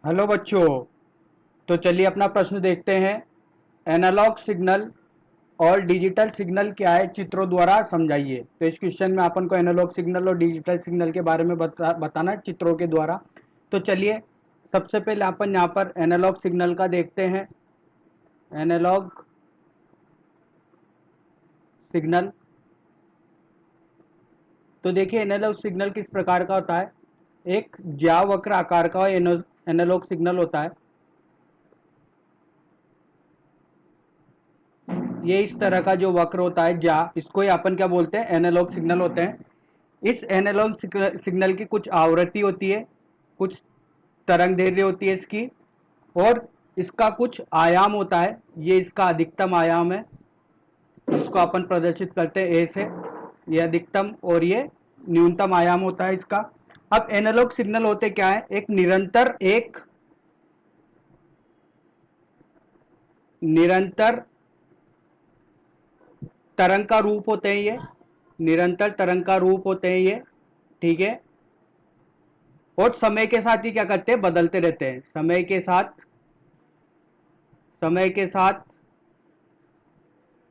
Hello बच्चों। तो चलिए अपना प्रश्न देखते हैं। एनालॉग सिग्नल और डिजिटल सिग्नल क्या है, चित्रों द्वारा समझाइए। तो इस क्वेश्चन में अपन को एनालॉग सिग्नल और डिजिटल सिग्नल के बारे में बताना है चित्रों के द्वारा। तो चलिए सबसे पहले अपन यहाँ पर एनालॉग सिग्नल का देखते हैं। एनालॉग सिग्नल, तो देखिए एनालॉग सिग्नल किस प्रकार का होता है। एक ज्यावक्र आकार का एनालॉग सिग्नल होता है। ये इस तरह का जो वक्र होता है जा, इसको ही अपन क्या बोलते हैं, एनालॉग सिग्नल होते हैं। इस एनालॉग सिग्नल की कुछ आवृत्ति होती है, कुछ तरंग दैर्ध्य होती है इसकी, और इसका कुछ आयाम होता है। ये इसका अधिकतम आयाम है, इसको अपन प्रदर्शित करते हैं ए से। ये अधिकतम और ये न्यूनतम आयाम होता है इसका। अब एनालॉग सिग्नल होते क्या है, एक निरंतर तरंग का रूप होते हैं। ये निरंतर तरंग का रूप होते हैं ये, ठीक है। और समय के साथ ही क्या करते हैं, बदलते रहते हैं। समय के साथ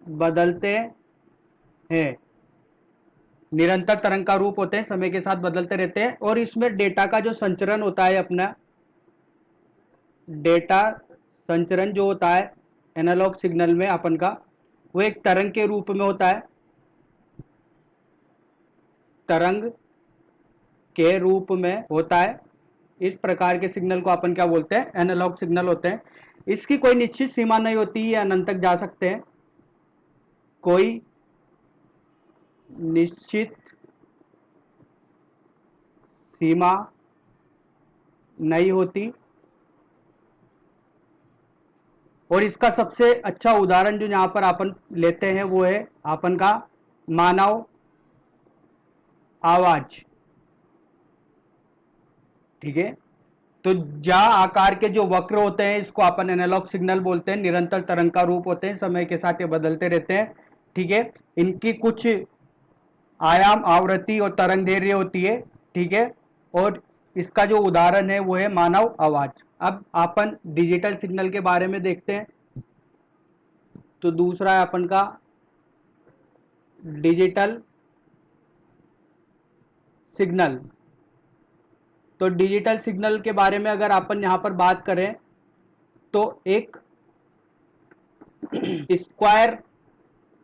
बदलते हैं। निरंतर तरंग का रूप होते हैं, समय के साथ बदलते रहते हैं। और इसमें डेटा का जो संचरण होता है, अपना डेटा संचरण जो होता है एनालॉग सिग्नल में अपन का, वो एक तरंग के रूप में होता है। तरंग के रूप में होता है। इस प्रकार के सिग्नल को अपन क्या बोलते हैं, एनालॉग सिग्नल होते हैं। इसकी कोई निश्चित सीमा नहीं होती, ये अनंत तक जा सकते हैं। कोई निश्चित सीमा नहीं होती। और इसका सबसे अच्छा उदाहरण जो यहाँ पर अपन लेते हैं वो है अपन का मानव आवाज, ठीक है। तो जा आकार के जो वक्र होते हैं, इसको अपन एनालॉग सिग्नल बोलते हैं। निरंतर तरंग का रूप होते हैं, समय के साथ ये बदलते रहते हैं, ठीक है। इनकी कुछ आयाम, आवृत्ति और तरंग दैर्ध्य होती है, ठीक है। और इसका जो उदाहरण है वो है मानव आवाज। अब अपन डिजिटल सिग्नल के बारे में देखते हैं। तो दूसरा है अपन का डिजिटल सिग्नल। तो डिजिटल सिग्नल के बारे में अगर अपन यहां पर बात करें, तो एक स्क्वायर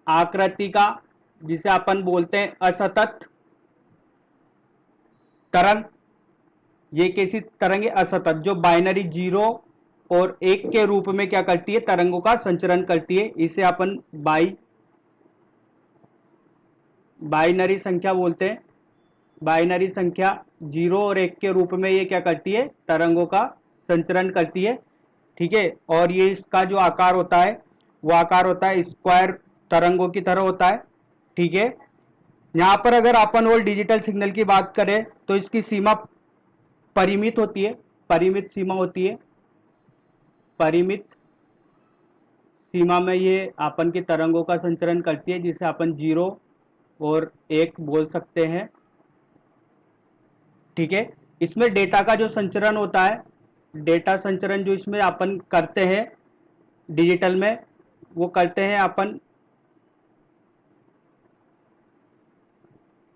आकृति का, जिसे अपन बोलते हैं असतत तरंग। ये कैसी तरंग है, असतत, जो बाइनरी 0 और 1 के रूप में क्या करती है, तरंगों का संचरण करती है। इसे अपन बाइनरी संख्या बोलते हैं। बाइनरी संख्या 0 और 1 के रूप में ये क्या करती है, तरंगों का संचरण करती है, ठीक है। और ये इसका जो आकार होता है, वो आकार होता है स्क्वायर तरंगों की तरह होता है, ठीक है। यहां पर अगर अपन और डिजिटल सिग्नल की बात करें, तो इसकी सीमा परिमित होती है। परिमित सीमा होती है। परिमित सीमा में ये अपन की तरंगों का संचरण करती है, जिसे अपन 0 और 1 बोल सकते हैं, ठीक है। इसमें डेटा का जो संचरण होता है, डेटा संचरण जो इसमें अपन करते हैं डिजिटल में, वो करते हैं अपन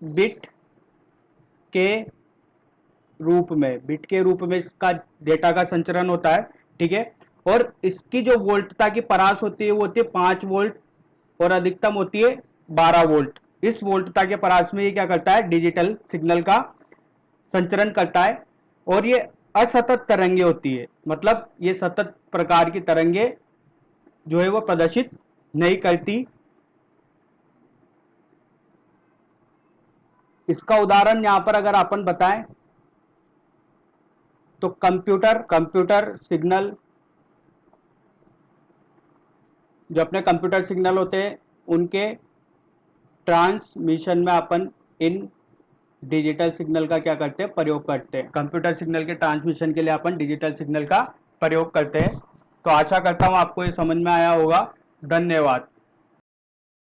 बिट के बिट के रूप में इसका डेटा का संचरण होता है, ठीक है। और इसकी जो वोल्टता की परास होती है, वो होती है 5 वोल्ट, और अधिकतम होती है 12 वोल्ट। इस वोल्टता के परास में ये क्या करता है, डिजिटल सिग्नल का संचरण करता है। और ये असतत तरंगे होती है, मतलब ये सतत प्रकार की तरंगे जो है वो प्रदर्शित नहीं करती। इसका उदाहरण यहां पर अगर अपन बताएं, तो कंप्यूटर सिग्नल, जो अपने कंप्यूटर सिग्नल होते हैं, उनके ट्रांसमिशन में अपन इन डिजिटल सिग्नल का क्या करते हैं, प्रयोग करते हैं। कंप्यूटर सिग्नल के ट्रांसमिशन के लिए अपन डिजिटल सिग्नल का प्रयोग करते हैं। तो आशा करता हूं आपको ये समझ में आया होगा। धन्यवाद।